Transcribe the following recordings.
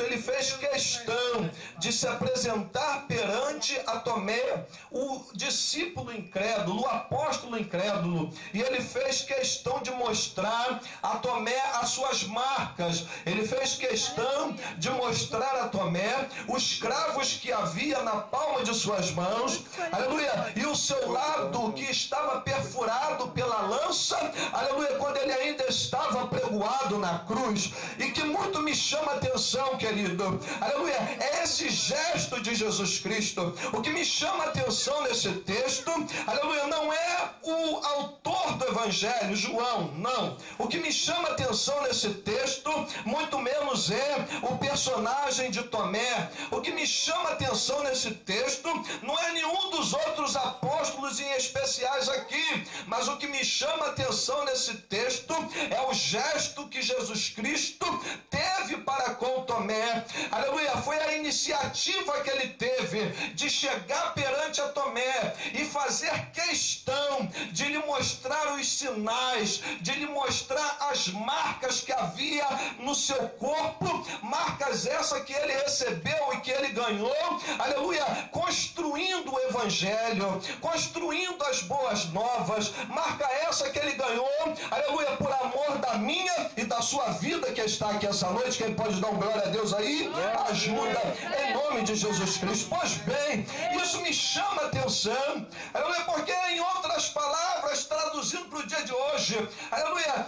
Cristo, ele fez questão de se apresentar perante a Tomé, o discípulo incrédulo, o apóstolo incrédulo, e ele fez questão de mostrar a Tomé as suas marcas. Ele fez questão de mostrar a Tomé os cravos que havia na palma de suas mãos, aleluia, e o seu lado que estava perfurado pela lança, aleluia, quando ele ainda estava pregoado na cruz. E que muito me chama a atenção, querido, aleluia, é esse gesto de Jesus Cristo. O que me chama a atenção nesse texto, aleluia, não é o autor do evangelho, João, não. O que me chama a atenção nesse texto, muito menos é o personagem de Tomé. O que me chama a atenção nesse texto não é nenhum dos outros apóstolos em especiais aqui, mas o que me chama a atenção nesse texto é o gesto que Jesus Cristo teve para com Tomé, aleluia. Foi a iniciativa que ele teve de chegar perante a Tomé e fazer questão de lhe mostrar os sinais, de lhe mostrar as marcas que havia no seu corpo, marcas essas que ele recebeu e que ele ganhou, aleluia, construindo o evangelho, construindo as boas novas, marca essa que ele ganhou, aleluia, por amor da minha e da sua vida que está aqui essa noite. Quem pode dar um glória a Deus aí? Ajuda, em nome de Jesus Cristo. Pois bem, isso me chama a atenção, aleluia, porque em outras palavras, traduzindo para o dia de hoje, aleluia,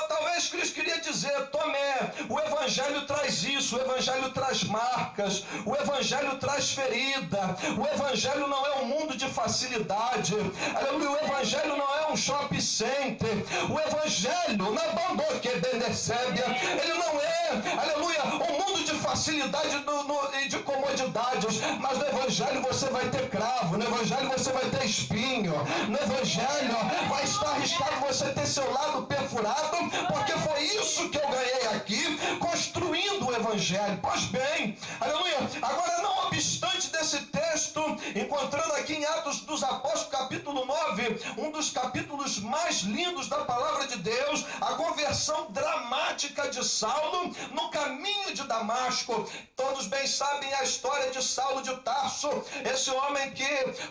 talvez Cristo queria dizer: Tomé, o evangelho traz isso, o evangelho traz marcas, o evangelho traz ferida, o evangelho não é um mundo de facilidade, aleluia, o evangelho não é um shopping center, o evangelho, na bandoque benecébia, ele não é, aleluia, um mundo de facilidade e de comodidades, mas no evangelho você vai ter cravo, no evangelho você vai ter espinho, no evangelho vai estar arriscado você ter seu lado perfurado, porque foi isso que eu ganhei aqui, construindo o evangelho. Pois bem, aleluia, agora, não obstante desse texto, encontrando aqui em Atos dos Apóstolos, capítulo 9, um dos capítulos mais lindos da palavra de Deus, a conversão dramática de Saulo no caminho de Damasco. Todos bem sabem a história de Saulo de Tarso, esse homem que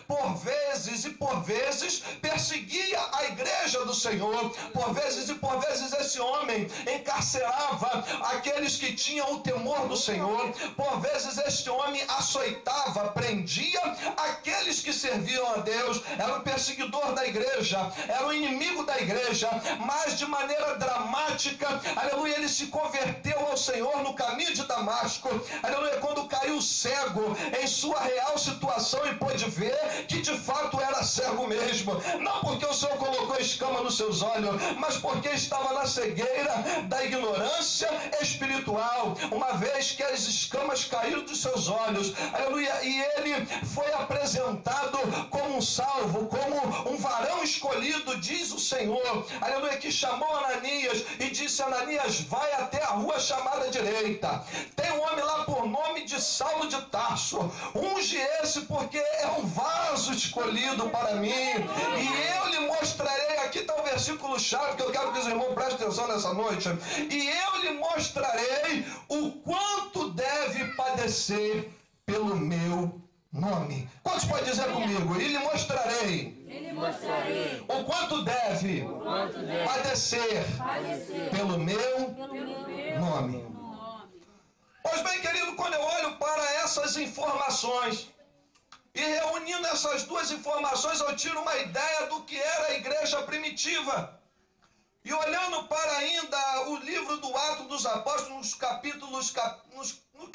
por vezes e por vezes perseguia a igreja do Senhor, por vezes e por vezes esse homem encarcerava aqueles que tinham o temor do Senhor, por vezes este homem açoitava, prendia aqueles que serviam a Deus, era um perseguidor da igreja, era um inimigo da igreja, mas de maneira dramática, aleluia, ele se converteu ao Senhor no caminho de Damasco, aleluia, quando caiu cego em sua real situação e pôde ver que de fato era cego mesmo, não porque o Senhor colocou escama nos seus olhos, mas porque estava na cegueira da ignorância espiritual, uma vez que as escamas caíram dos seus olhos, aleluia, e ele foi apresentado como um salvo, como um varão escolhido, diz o Senhor, aleluia, que chamou Ananias e disse: Ananias, vai até a rua chamada direita, tem um homem lá por nome de Saulo de Tarso, unge esse porque é um vaso escolhido para mim, e eu lhe mostrarei, aqui está o versículo chave que eu quero que os irmãos prestem atenção nessa noite, e eu lhe mostrarei o quanto deve padecer pelo meu nome. Quantos podem dizer comigo? E lhe mostrarei o quanto deve padecer pelo meu nome. Pois bem, querido, quando eu olho para essas informações e reunindo essas duas informações, eu tiro uma ideia do que era a igreja primitiva. E olhando para ainda o livro do Atos dos Apóstolos, no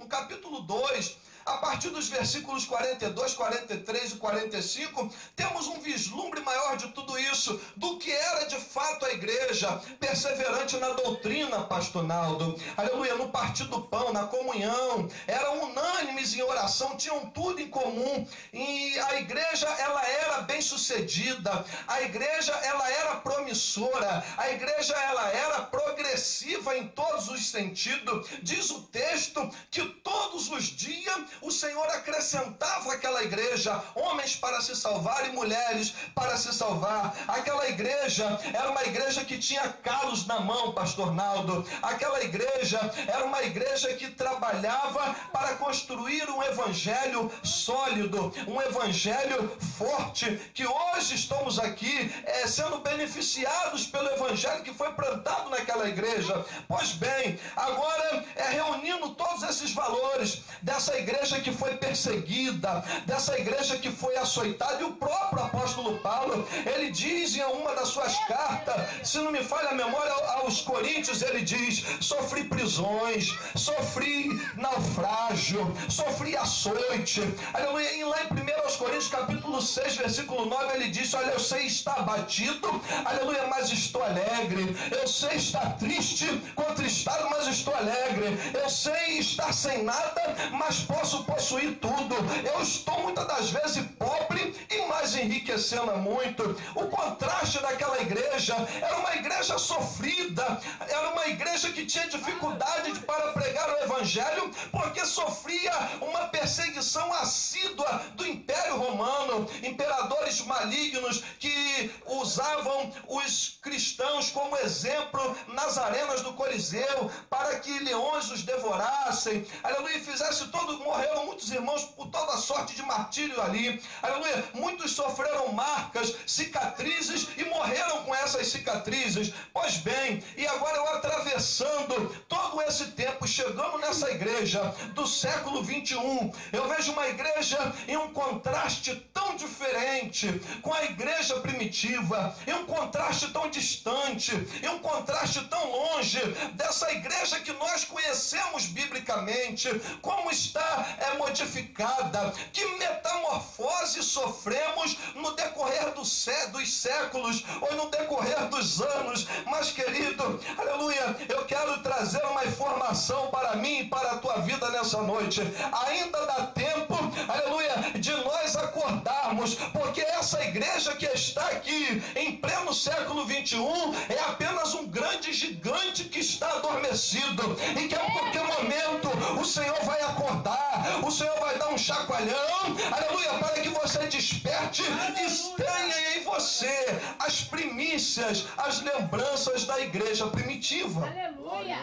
capítulo 2, a partir dos versículos 42, 43 e 45, temos um vislumbre maior de tudo isso, do que era de fato a igreja, perseverante na doutrina, pastor Naldo, aleluia, no partir do pão, na comunhão, eram unânimes em oração, tinham tudo em comum, e a igreja, ela era bem sucedida, a igreja, ela era promissora, a igreja, ela era progressiva em todos os sentidos. Diz o texto que todos os dias o Senhor acrescentava àquela igreja homens para se salvar e mulheres para se salvar. Aquela igreja era uma igreja que tinha calos na mão, pastor Naldo. Aquela igreja era uma igreja que trabalhava para construir um evangelho sólido, um evangelho forte, que hoje estamos aqui sendo beneficiados pelo evangelho que foi plantado naquela igreja. Pois bem, agora reunindo todos esses valores dessa igreja que foi perseguida, dessa igreja que foi açoitada, e o próprio apóstolo Paulo, ele diz em uma das suas cartas, se não me falha a memória, aos Coríntios, ele diz: sofri prisões, sofri naufrágio, sofri açoite, aleluia. E lá em 1 Coríntios capítulo 6, versículo 9, ele diz: olha, eu sei estar abatido, aleluia, mas estou alegre. Eu sei estar triste, contristado, mas estou alegre. Eu sei estar sem nada, mas posso possuir tudo. Eu estou muitas das vezes pobre e mais enriquecendo muito. O contraste daquela igreja era uma igreja sofrida, era uma igreja que tinha dificuldade para pregar o evangelho, porque sofria uma perseguição assídua do Império Romano, imperadores malignos que usavam os cristãos como exemplo nas arenas do Coliseu, para que leões os devorassem, aleluia, e fizesse todo, morreram muitos irmãos por toda sorte de martírio ali, aleluia, muitos sofreram marcas, cicatrizes e morreram com essas cicatrizes. Pois bem, e agora eu atravessando todo esse tempo, chegando nessa igreja do século 21, eu vejo uma igreja em um contraste tão diferente com a igreja primitiva, em um contraste tão distante, em um contraste tão longe dessa igreja que nós conhecemos biblicamente. Como está modificada, que metamorfose sofremos no decorrer dos séculos ou no decorrer dos anos. Mas, querido, aleluia, eu quero trazer uma informação para mim e para a tua vida nessa noite. Ainda dá tempo, aleluia, de nós acordarmos, porque essa igreja que está aqui em pleno século 21 é apenas um grande gigante que está adormecido, e que a qualquer momento o Senhor vai acordar, o Senhor vai dar um chacoalhão, aleluia, para que você desperte e tenha em você as primícias, as lembranças da igreja primitiva. Aleluia!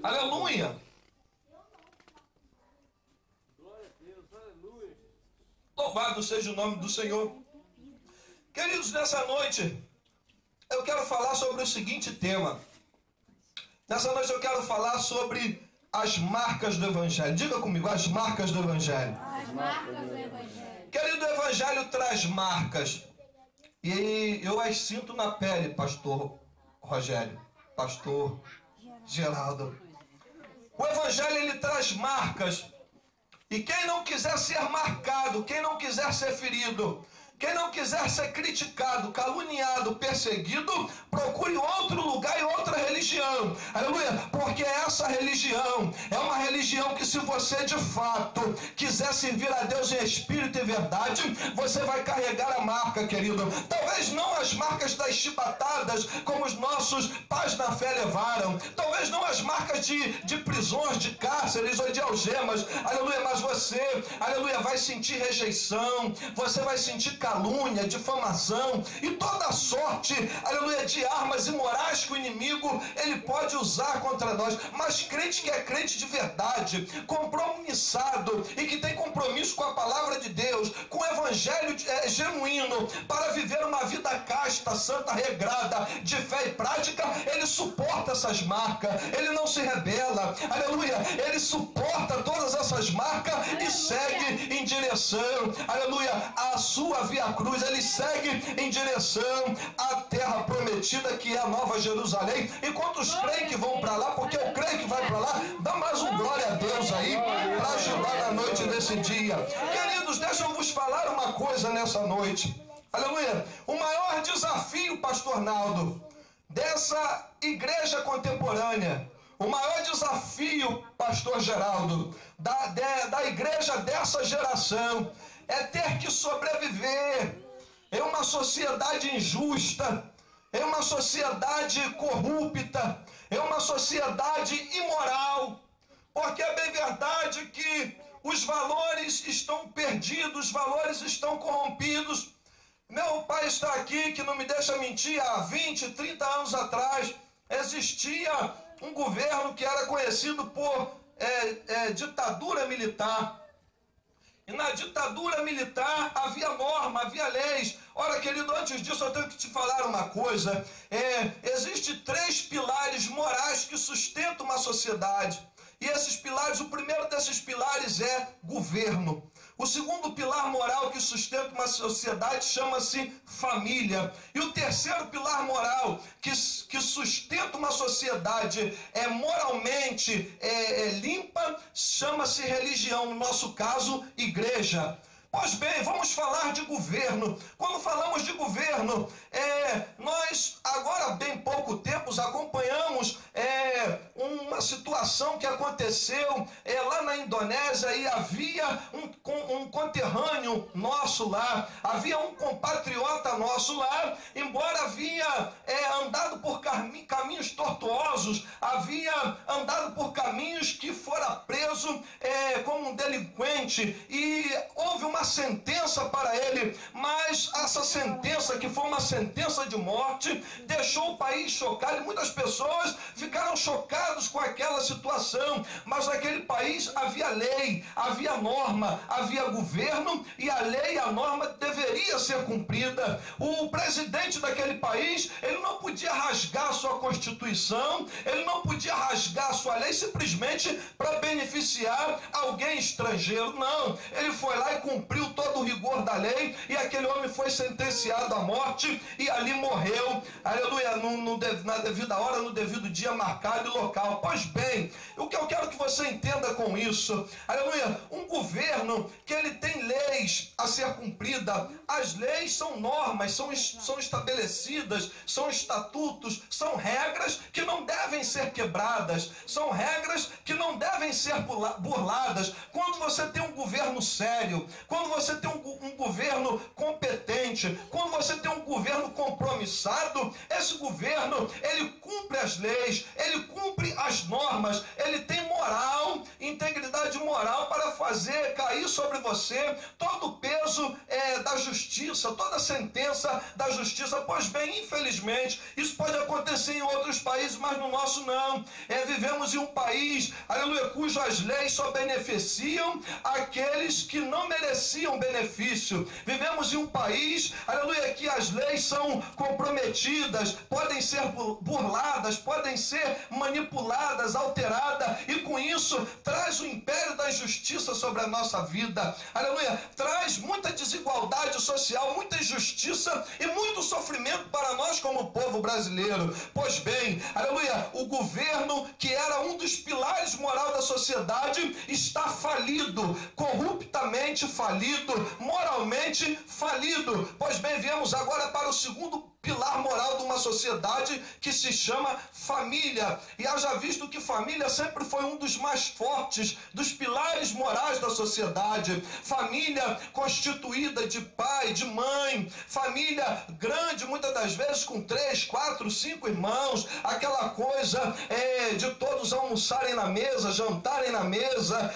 Aleluia! Louvado seja o nome do Senhor. Queridos, nessa noite eu quero falar sobre o seguinte tema. Nessa noite eu quero falar sobre as marcas do Evangelho. Diga comigo, as marcas do Evangelho. As marcas do Evangelho. Querido, o Evangelho traz marcas. E eu as sinto na pele, pastor Rogério, pastor Geraldo. O Evangelho, ele traz marcas. E quem não quiser ser marcado, quem não quiser ser ferido, quem não quiser ser criticado, caluniado, perseguido, procure outro lugar e outra religião. Aleluia! Porque essa religião é uma religião que, se você de fato quiser servir a Deus em espírito e verdade, você vai carregar a marca, querido. Talvez não as marcas das chibatadas, como os nossos pais na fé levaram. Talvez não as marcas de prisões, de cárceres ou de algemas. Aleluia! Mas você, aleluia, vai sentir rejeição, você vai sentir calúnia, difamação e toda sorte, aleluia, de armas imorais que o inimigo ele pode usar contra nós. Mas crente que é crente de verdade, compromissado e que tem compromisso com a palavra de Deus, com o evangelho genuíno, para viver uma vida casta, santa, regrada, de fé e prática, ele suporta essas marcas, ele não se rebela, aleluia, ele suporta todas essas marcas, aleluia, e segue em direção, aleluia, à sua via cruz. Ele segue em direção à terra prometida, que é a Nova Jerusalém. E quantos creem que vão para lá? Porque eu creio que vai para lá. Dá mais um glória a Deus aí para ajudar na noite desse dia. Queridos, deixa eu vos falar uma coisa nessa noite, aleluia. O maior desafio, pastor Naldo, dessa igreja contemporânea, o maior desafio, pastor Geraldo, da igreja dessa geração, é ter que sobreviver em uma sociedade injusta, em uma sociedade corrupta, em uma sociedade imoral. Porque é bem verdade que os valores estão perdidos, os valores estão corrompidos. Meu pai está aqui, que não me deixa mentir, há 20, 30 anos atrás, existia um governo que era conhecido por ditadura militar. E na ditadura militar havia norma, havia leis. Ora, querido, antes disso eu tenho que te falar uma coisa. Existem 3 pilares morais que sustentam uma sociedade. E esses pilares, o primeiro desses pilares é governo. O segundo pilar moral que sustenta uma sociedade chama-se família. E o terceiro pilar moral que sustenta uma sociedade moralmente limpa chama-se religião, no nosso caso, igreja. Pois bem, vamos falar de governo. Quando falamos de governo, nós agora há bem pouco tempo acompanhamos uma situação que aconteceu lá na Indonésia, e havia um conterrâneo nosso lá, havia um compatriota nosso lá, embora havia andado por caminhos tortuosos, havia andado por caminhos que fora preso como um delinquente, e houve uma sentença para ele, mas essa sentença, que foi uma sentença de morte, deixou o país chocado, e muitas pessoas ficaram chocadas com aquela situação. Mas naquele país havia lei, havia norma, havia governo, e a lei e a norma deveria ser cumprida. O presidente daquele país, ele não podia rasgar a sua Constituição, ele não podia rasgar a sua lei simplesmente para beneficiar alguém estrangeiro. Não, ele foi lá e cumpriu todo o rigor da lei, e aquele homem foi sentenciado à morte e ali morreu, aleluia, na devida hora, no devido dia marcado e local. Pois bem, o que eu quero que você entenda com isso, aleluia, um governo que ele tem leis a ser cumprida. As leis são normas, são estabelecidas, são estatutos, são regras que não devem ser quebradas, são regras que não devem ser burladas. Quando você tem um governo sério, quando você tem um governo competente, quando você tem um governo compromissado, esse governo, ele cumpre as leis, ele cumpre as normas, ele tem moral, integridade moral para fazer cair sobre você todo o peso da justiça, toda a sentença da justiça. Pois bem, infelizmente, isso pode acontecer em outros países, mas no nosso não. Vivemos em um país, aleluia, cujas leis só beneficiam aqueles que não mereciam benefício. Vivemos em um país, aleluia, que as leis são comprometidas, podem ser burladas, podem ser manipuladas, alteradas, e com isso traz o império da injustiça sobre a nossa vida, aleluia, traz muita desigualdade social, muita injustiça e muito sofrimento para nós como povo brasileiro. Pois bem, aleluia, o governo, que era um dos pilares morais da sociedade, está falido, corruptamente falido, moralmente falido. Pois bem, viemos agora para o segundo pilar moral de uma sociedade, que se chama família. E haja visto que família sempre foi um dos mais fortes, dos pilares morais da sociedade. Família constituída de pai, de mãe, família grande, muitas das vezes com 3, 4, 5 irmãos, aquela coisa de todos almoçarem na mesa, jantarem na mesa,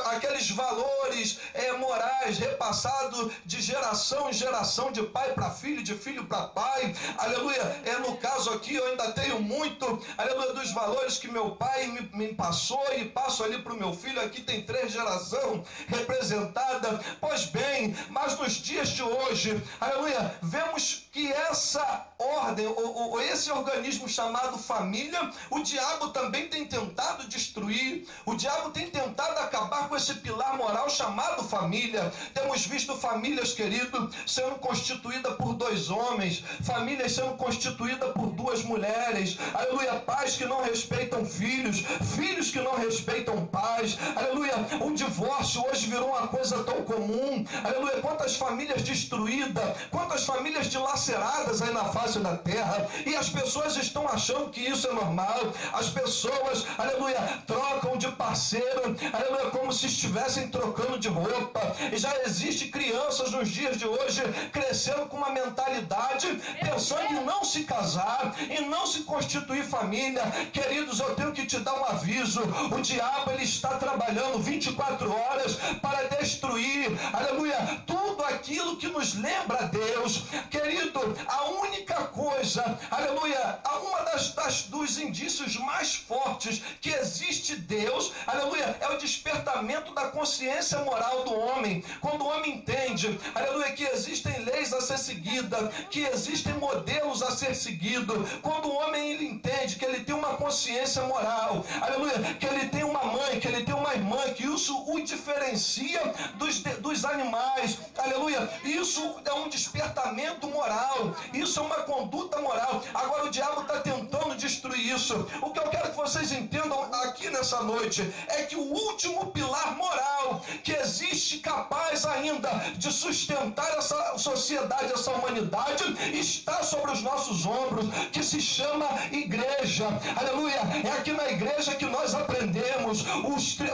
aqueles valores morais repassados de geração em geração, de pai para filho, de filho para pai. Aleluia, no caso aqui eu ainda tenho muito, aleluia, dos valores que meu pai me passou, e passo ali para o meu filho. Aqui tem 3 gerações representadas. Pois bem, mas nos dias de hoje, aleluia, vemos que essa ordem, ou esse organismo chamado família, o diabo também tem tentado destruir, o diabo tem tentado acabar com esse pilar moral chamado família. Temos visto famílias, querido, sendo constituídas por 2 homens, famílias sendo constituídas por 2 mulheres, aleluia, pais que não respeitam filhos, filhos que não respeitam pais, aleluia, o divórcio hoje virou uma coisa tão comum, aleluia, quantas famílias destruídas, quantas famílias dilaceradas aí na face da terra, e as pessoas estão achando que isso é normal. As pessoas, aleluia, trocam de parceiro, aleluia, como se estivessem trocando de roupa. E já existe crianças nos dias de hoje crescendo com uma mentalidade, pensando em não se casar, em não se constituir família. Queridos, eu tenho que te dar um aviso: o diabo, ele está trabalhando 24 horas para destruir, aleluia, tudo aquilo que nos lembra a Deus. Querido, a única coisa, aleluia, uma dos indícios mais fortes que existe Deus, aleluia, é o despertamento da consciência moral do homem. Quando o homem entende, aleluia, que existem leis a ser seguidas, que existem modelos a ser seguidos, quando o homem, ele entende que ele tem uma consciência moral, aleluia, que ele tem uma mãe, que ele tem uma irmã, que isso o diferencia dos animais, aleluia, isso é um despertamento moral, isso é uma conduta moral. Agora o diabo está tentando destruir isso. O que eu quero que vocês entendam aqui nessa noite é que o último pilar moral que existe, capaz ainda de sustentar essa sociedade, essa humanidade, está sobre os nossos ombros, que se chama igreja, aleluia. É aqui na igreja que nós aprendemos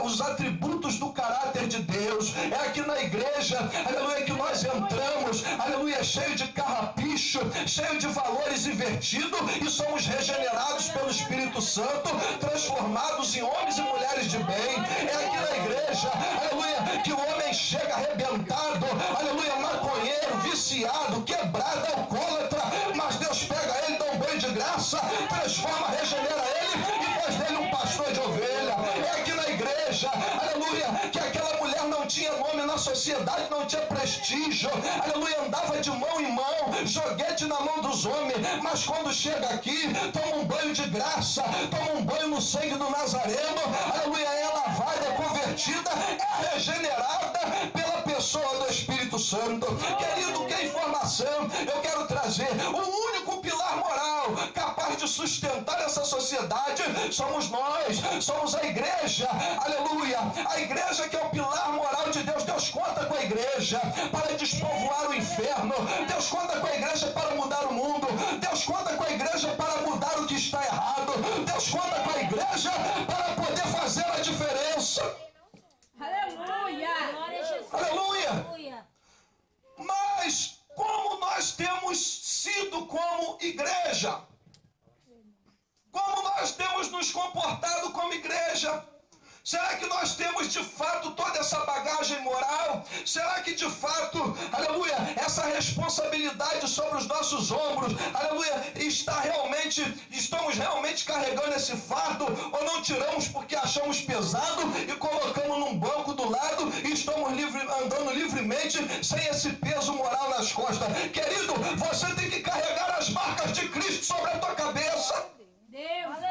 os atributos do caráter de Deus. É aqui na igreja, aleluia, que nós entramos, aleluia, cheio de carrapicho, cheio de valores invertidos, e somos regenerados pelo Espírito Santo, transformados em homens e mulheres de bem. É aqui na igreja, aleluia, que o homem chega arrebentado, aleluia, maconheiro, viciado, quebrado, alcoólatra, mas Deus pega ele, dá um banho de graça, transforma, regenera ele e faz dele um pastor de ovelha. É aqui na igreja, aleluia, que aquela mulher não tinha nome na sociedade, não tinha prestígio, aleluia, andava de mão em mão, joguete na mão dos homens, mas quando chega aqui, toma um banho de graça, toma um banho no sangue do Nazareno, aleluia, é lavada, é convertida, é regenerada pela pessoa do Espírito Santo. Querido, que informação eu quero trazer? O único pilar moral capaz de sustentar essa sociedade somos nós, somos a igreja, aleluia, a igreja que é o pilar moral de Deus. Deus conta com a igreja para despovoar o inferno, Deus conta com a igreja para mudar o mundo, Deus conta com a igreja para mudar o que está errado, Deus conta com a igreja para poder fazer a diferença. Aleluia! Aleluia! Mas como nós temos sido como igreja? Como nós temos nos comportado como igreja? Será que nós temos de fato toda essa bagagem moral? Será que de fato, aleluia, essa responsabilidade sobre os nossos ombros, aleluia, estamos realmente carregando esse fardo, ou não tiramos porque achamos pesado e colocamos num banco do lado e estamos andando livremente sem esse peso moral nas costas? Querido, você tem que carregar as marcas de Cristo sobre a tua cabeça.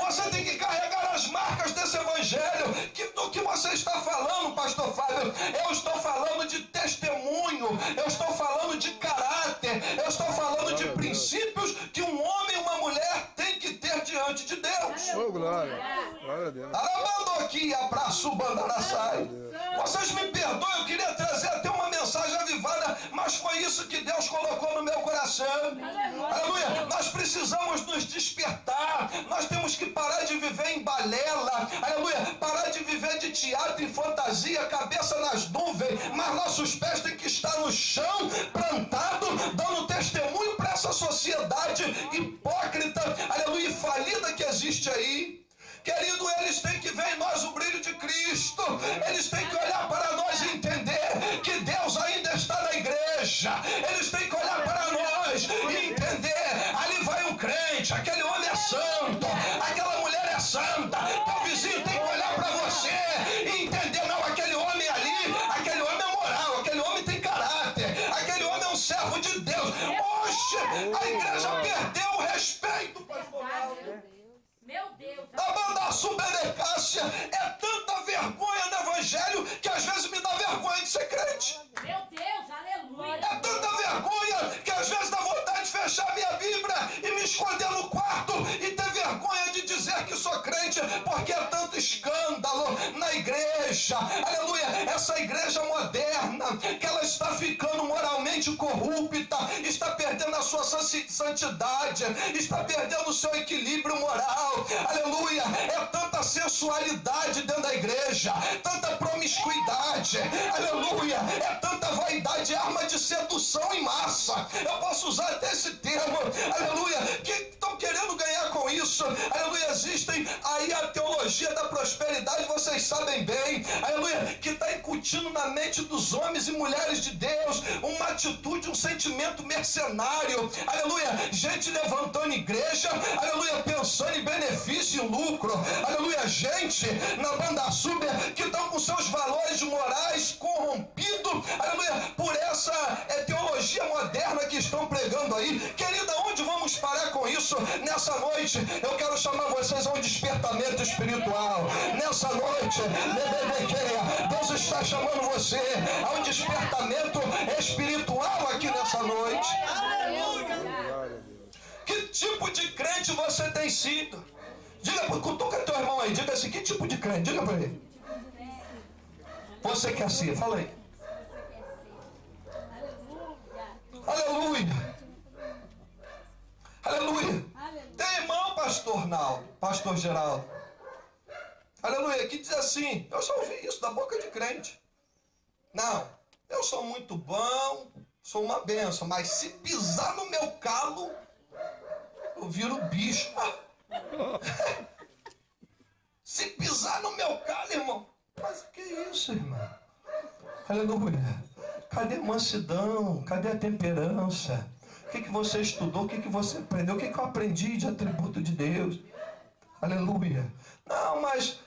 Você tem que carregar as marcas desse evangelho. Do que você está falando, pastor Fábio? Eu estou falando de testemunho, eu estou falando de caráter, eu estou falando de princípios que um homem e uma mulher têm que ter diante de Deus. Oh, glória! Glória a Deus. Alabando aqui a praça Bandaraçai. Vocês me perdoem, eu queria trazer até uma mensagem avivada, mas foi isso que Deus colocou no meu coração. Aleluia! Nós precisamos nos despertar, nós temos que parar de viver em balela, aleluia, parar de viver de teatro e fantasia, cabeça nas nuvens, mas nossos pés têm que estar no chão, plantado, dando testemunho para essa sociedade hipócrita, aleluia, e falida que existe aí. Querido, eles têm que ver em nós o brilho de Cristo, eles têm que olhar para nós e entender que Deus ainda está na igreja, eles têm que olhar para nós e entender, ali vai um crente, aquele homem é santo, aquela mulher é santa, teu vizinho tem que olhar para você e entender, não, aquele homem ali, aquele homem é moral, aquele homem tem caráter, aquele homem é um servo de Deus. Oxe, a igreja perdeu o respeito, pastor. Meu Deus! A banda subedecácia é tanta vergonha no evangelho que às vezes me dá vergonha de ser crente. Meu Deus, aleluia! É tanta vergonha que às vezes dá vontade de fechar minha Bíblia e me esconder no quarto e ter vergonha de dizer que sou crente, porque é tanto escândalo na igreja. Aleluia! Essa igreja moderna, que ela está ficando moralmente corrupta, está perdendo a sua santidade, está perdendo o seu equilíbrio moral. Aleluia! É tanta censura sensualidade dentro da igreja, tanta promiscuidade, aleluia, é tanta vaidade, arma de sedução em massa. Eu posso usar até esse termo, aleluia, que estão querendo ganhar com isso, aleluia. Existem aí a teologia da prosperidade, vocês sabem bem, aleluia, que está incutindo na mente dos homens e mulheres de Deus uma atitude, um sentimento mercenário, aleluia, gente levantando igreja, aleluia, pensando em benefício e lucro, aleluia, gente na banda sub que estão com seus valores morais corrompidos, aleluia, por essa teologia moderna que estão pregando aí. Querida, onde vamos parar com isso nessa noite? Eu quero chamar vocês a um despertamento espiritual. Nessa noite, Deus está chamando você a um despertamento espiritual aqui nessa noite. Que tipo de crente você tem sido? Diga, cutuca teu irmão aí, diga assim, que tipo de crente? Diga para ele. Você quer ser? Fala aí. Aleluia. Aleluia. Tem irmão, pastor Naldo, pastor Geraldo, aleluia, que diz assim: eu já ouvi isso da boca de crente. Não, eu sou muito bom, sou uma bênção, mas se pisar no meu calo, eu viro bicho. Se pisar no meu calo, irmão. Mas o que é isso, irmão? Aleluia. Cadê a mansidão? Cadê a temperança? O que você estudou? O que você aprendeu? O que eu aprendi de atributo de Deus? Aleluia. Não, mas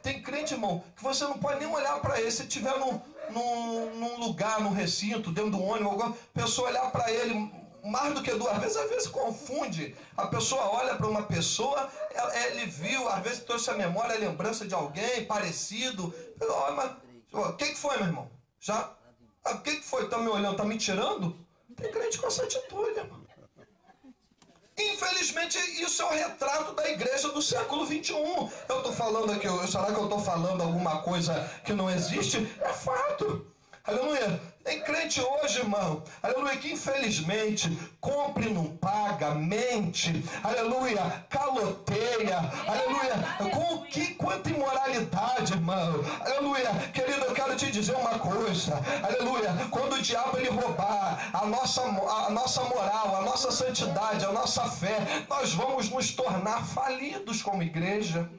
tem crente, irmão, que você não pode nem olhar para ele. Se estiver num lugar, num recinto, dentro do ônibus, alguma pessoa olhar para ele mais do que duas vezes, às vezes confunde. A pessoa olha para uma pessoa, ele viu, às vezes trouxe a memória, a lembrança de alguém parecido. Olha, mas o que foi, meu irmão? Já? O que foi? Está me olhando? Está me tirando? Tem crente com essa atitude, irmão. Infelizmente, isso é o retrato da igreja do século 21. Eu estou falando aqui, será que eu estou falando alguma coisa que não existe? É fato. Aleluia. Tem crente hoje, irmão, aleluia, que infelizmente compra e não paga, mente, aleluia, caloteia, aleluia, quanta imoralidade, irmão, aleluia. Querido, eu quero te dizer uma coisa, aleluia, quando o diabo ele roubar a nossa moral, a nossa santidade, a nossa fé, nós vamos nos tornar falidos como igreja.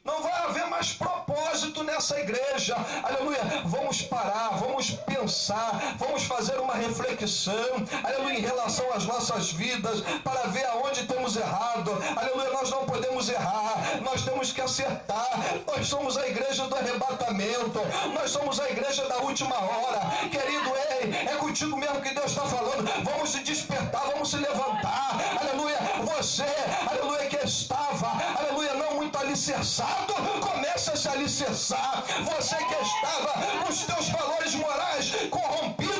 Não vai haver mais propósito nessa igreja, aleluia. Vamos parar, vamos pensar, vamos fazer uma reflexão, aleluia, em relação às nossas vidas, para ver aonde temos errado, aleluia. Nós não podemos errar, nós temos que acertar. Nós somos a igreja do arrebatamento, nós somos a igreja da última hora. Querido, é contigo mesmo que Deus está falando. Vamos se despertar, vamos se levantar, aleluia. Você, aleluia, que estava, aleluia, não muito alicerçado, começa a se alicerçar. Você que estava com os teus valores morais corrompidos,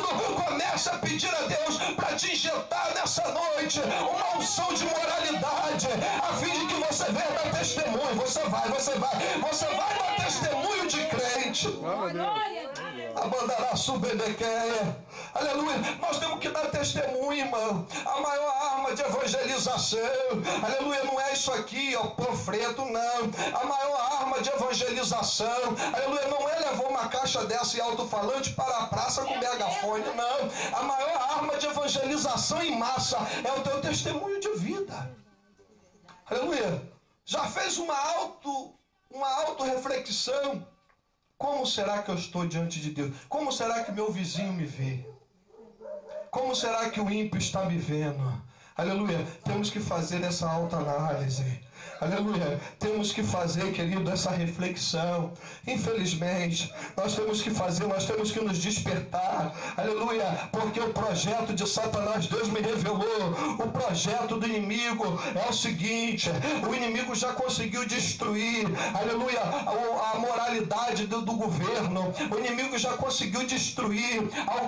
começa a pedir a Deus para te injetar nessa noite uma unção de moralidade, a fim de que você venha dar testemunho. Você vai dar testemunho de crente. Abandará subedequeia. Aleluia. Nós temos que dar testemunho, irmão. A maior arma de evangelização, aleluia, não é isso aqui, ó, panfleto, não. A maior arma de evangelização, aleluia, não é levar uma caixa dessa e alto-falante para a praça com megafone, não. A maior arma de evangelização em massa é o teu testemunho de vida. Aleluia. Já fez uma auto-reflexão? Como será que eu estou diante de Deus? Como será que meu vizinho me vê? Como será que o ímpio está me vendo? Aleluia. Temos que fazer essa autoanálise. Aleluia. Temos que fazer, querido, essa reflexão. Infelizmente, nós temos que nos despertar. Aleluia. Porque o projeto de Satanás, Deus me revelou, o projeto do inimigo é o seguinte: o inimigo já conseguiu destruir, aleluia, a moralidade do governo. O inimigo já conseguiu destruir,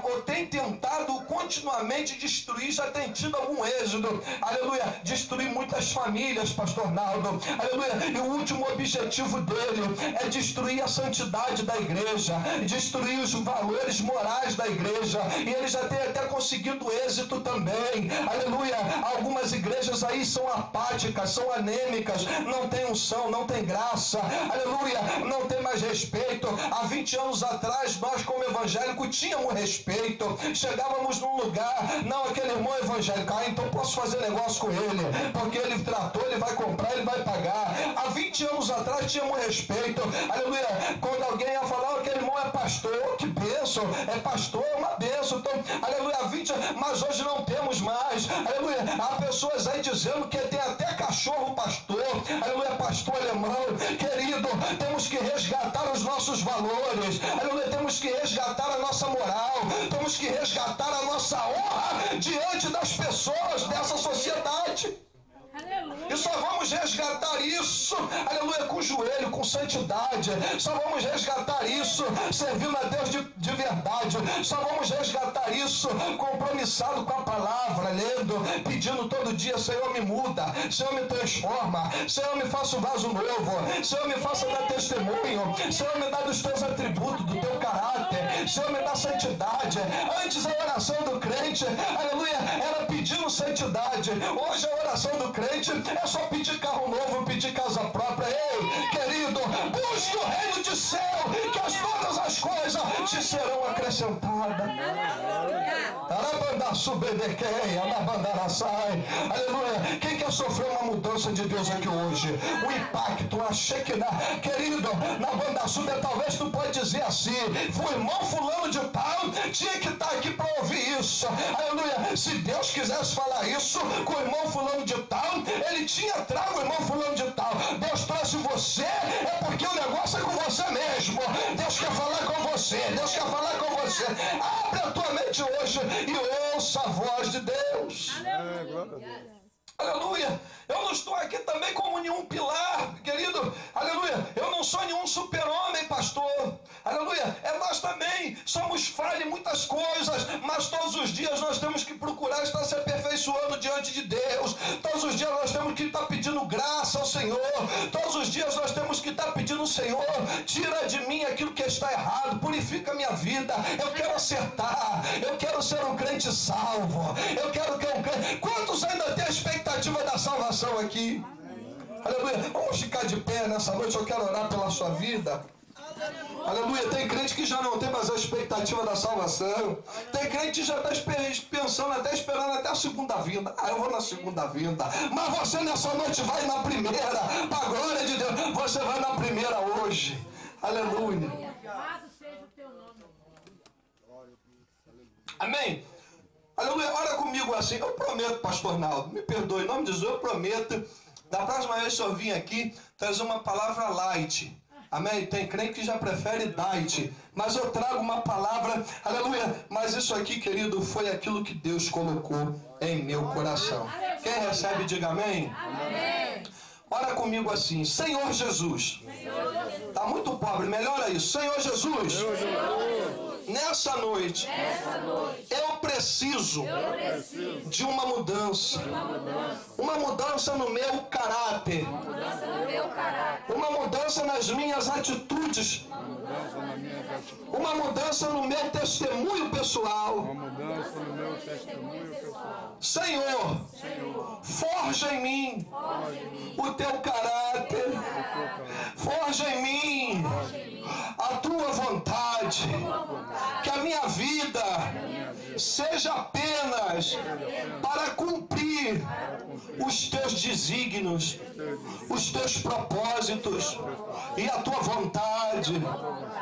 ou tem tentado continuamente destruir, já tem tido algum êxito. Aleluia. Destruir muitas famílias, pastor Naldo. Ronaldo, aleluia, e o último objetivo dele é destruir a santidade da igreja, destruir os valores morais da igreja, e ele já tem até conseguido êxito também, aleluia. Algumas igrejas aí são apáticas, são anêmicas, não tem unção, não tem graça, aleluia, não tem mais respeito. Há 20 anos atrás, nós como evangélico tínhamos respeito, chegávamos num lugar, não, aquele irmão evangélico, então posso fazer negócio com ele, porque ele tratou, ele vai comprar, ele vai pagar. Há 20 anos atrás tínhamos respeito, aleluia. Quando alguém ia falar, aquele irmão é pastor, que bênção, é pastor, é uma bênção, então, aleluia, há 20 anos, mas hoje não temos mais, aleluia. Há pessoas aí dizendo que tem até cachorro pastor, aleluia, pastor alemão. Querido, temos que resgatar os nossos valores, aleluia, temos que resgatar a nossa moral, temos que resgatar a nossa honra diante das pessoas dessa sociedade. Aleluia. E só vamos resgatar isso, aleluia, com joelho, com santidade. Só vamos resgatar isso servindo a Deus de verdade. Só vamos resgatar isso compromissado com a palavra, lendo, pedindo todo dia: Senhor, me muda, Senhor, me transforma, Senhor, me faça um vaso novo, Senhor, me faça dar testemunho, Senhor, me dá dos teus atributos, do teu caráter, Senhor, me dá santidade. Antes a oração do crente, aleluia, era pedindo santidade. Hoje a oração do crente é só pedir carro novo, pedir casa própria. Ei, querido, busque o reino de céu, que todas as coisas te serão acrescentadas. Aleluia. Quem quer sofrer uma mudança de Deus aqui hoje? O impacto, a Shekinah. Querido, na banda sub, talvez tu pode dizer assim: foi irmão fulano de tal, tinha que estar aqui para ouvir isso. Aleluia. Se Deus quisesse falar isso com o irmão fulano de tal, ele tinha trago o irmão fulano de tal. Deus trouxe você, é porque o negócio é com você mesmo. Deus quer falar com você, Deus quer falar com você. Abre a tua mente hoje e ouça a voz de Deus. Aleluia. Eu não estou aqui também como nenhum pilar, querido, aleluia. Eu não sou nenhum super-homem, pastor, aleluia. Nós também somos falhos em muitas coisas, mas todos os dias nós temos que procurar estar se aperfeiçoando diante de Deus. Todos os dias nós temos que estar pedindo graça ao Senhor. Todos os dias nós temos que estar pedindo: Senhor, tira de mim aquilo que está errado, purifica a minha vida. Eu quero acertar, eu quero ser um crente salvo, eu quero que um crente... Quantos ainda têm a expectativa da salvação aqui? Aleluia. Vamos ficar de pé nessa noite. Eu quero orar pela sua vida. Aleluia. Tem crente que já não tem mais a expectativa da salvação. Tem crente que já está pensando, até esperando até a segunda vinda. Eu vou na segunda vinda. Mas você nessa noite vai na primeira. Para a glória de Deus, você vai na primeira hoje. Aleluia. Louvado seja o teu nome. Amém. Aleluia. Ora comigo assim. Eu prometo, pastor Naldo, me perdoe, em nome de Jesus, eu prometo, da próxima vez que eu vim aqui, trazer uma palavra light. Amém? Tem crente que já prefere diet, mas eu trago uma palavra, aleluia. Mas isso aqui, querido, foi aquilo que Deus colocou em meu coração. Quem recebe, diga amém. Amém. Ora comigo assim: Senhor Jesus. Está muito pobre, melhora isso. Senhor Jesus. Nessa noite, eu preciso de uma mudança. Uma mudança no meu caráter. Uma mudança nas minhas atitudes. Uma mudança no meu testemunho pessoal. Senhor, forja em mim o teu caráter. Forja em mim a tua vontade. Que a minha vida seja apenas para cumprir os teus desígnios, os teus propósitos e a tua vontade.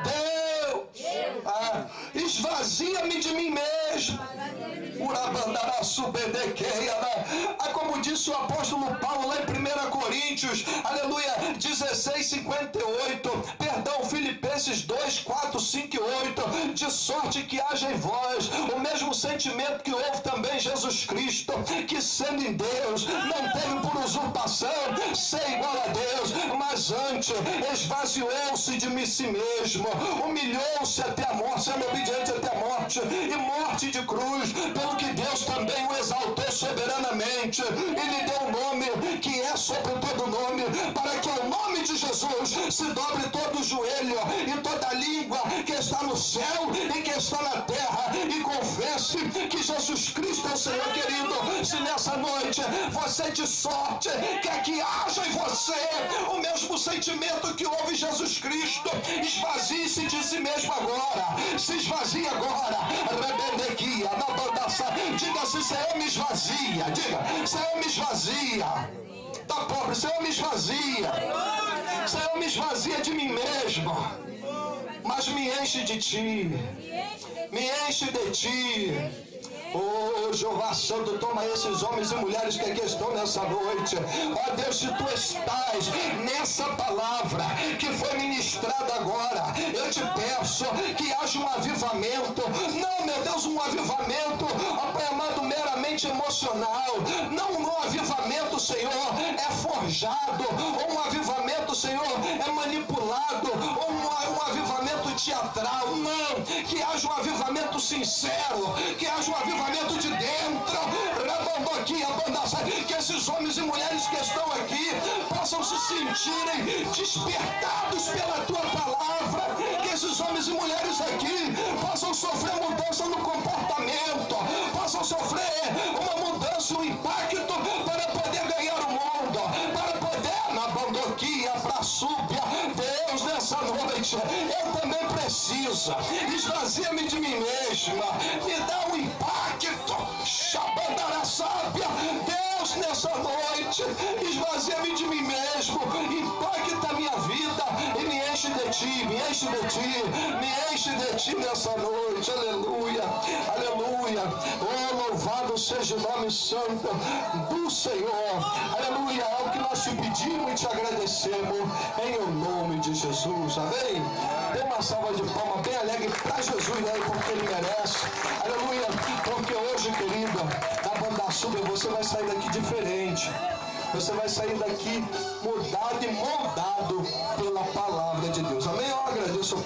Deus, esvazia-me de mim mesmo. Como disse o apóstolo Paulo lá em 1 Coríntios, aleluia, 16:58, perdão, Filipenses 2, 4, 5 e 8, de sorte que haja em vós o mesmo sentimento que houve também em Jesus Cristo, que sendo em Deus, não teve por usurpação ser igual a Deus, mas antes esvaziou-se de si mesmo, humilhou-se até a morte, sendo obediente até a morte, e morte de cruz, pelo Pelo que Deus também o exaltou soberanamente e lhe deu um nome que é sobre todo nome, para que ao nome de Jesus se dobre todo o joelho e toda língua que está no céu e que está na terra, e confesse que Jesus Cristo é o Senhor. Querido, se nessa noite você de sorte quer que haja em você o mesmo sentimento que houve em Jesus Cristo, esvazie-se de si mesmo agora. Se esvazie agora. Rebendequia, na bandaça. Diga assim: Senhor, me esvazia. Diga: Senhor, me esvazia. Tá pobre, Senhor, me esvazia. Senhor, me esvazia de mim mesmo, mas me enche de ti. Me enche de ti. Oh, Jeová Santo, toma esses homens e mulheres que aqui estão nessa noite. Ó Deus, se tu estás nessa palavra que foi ministrada agora, eu te peço que haja um avivamento. Não, meu Deus, um avivamento, ó Pai amado, meramente emocional. Não um avivamento, Senhor, é forjado. Ou um avivamento, Senhor, é manipulado. Ou um avivamento teatral. Não, que haja um avivamento sincero, que haja um avivamento de dentro, que esses homens e mulheres que estão aqui possam se sentirem despertados pela tua palavra, que esses homens e mulheres aqui possam sofrer mudança no comportamento, possam sofrer uma mudança, um impacto para poder ganhar o mundo, para poder na bandoquia, para súbia. Deus, nessa noite eu também preciso. Esvazia-me de mim mesma, me dá um impacto. Xabandara sábia. Deus, nessa noite esvazia-me de mim mesmo, impacta a minha vida e me enche de ti, me enche de ti, me enche de ti nessa noite. Aleluia, aleluia. Oh, louvado seja o nome santo do Senhor. Aleluia, é o que nós te pedimos e te agradecemos em o nome de Jesus. Amém? Dê uma salva de palmas bem alegre para Jesus aí, porque ele merece. Aleluia, porque hoje, querida, na banda sub você vai sair daqui diferente. Você vai sair daqui mudado e moldado pela palavra de Deus. Amém? Eu agradeço.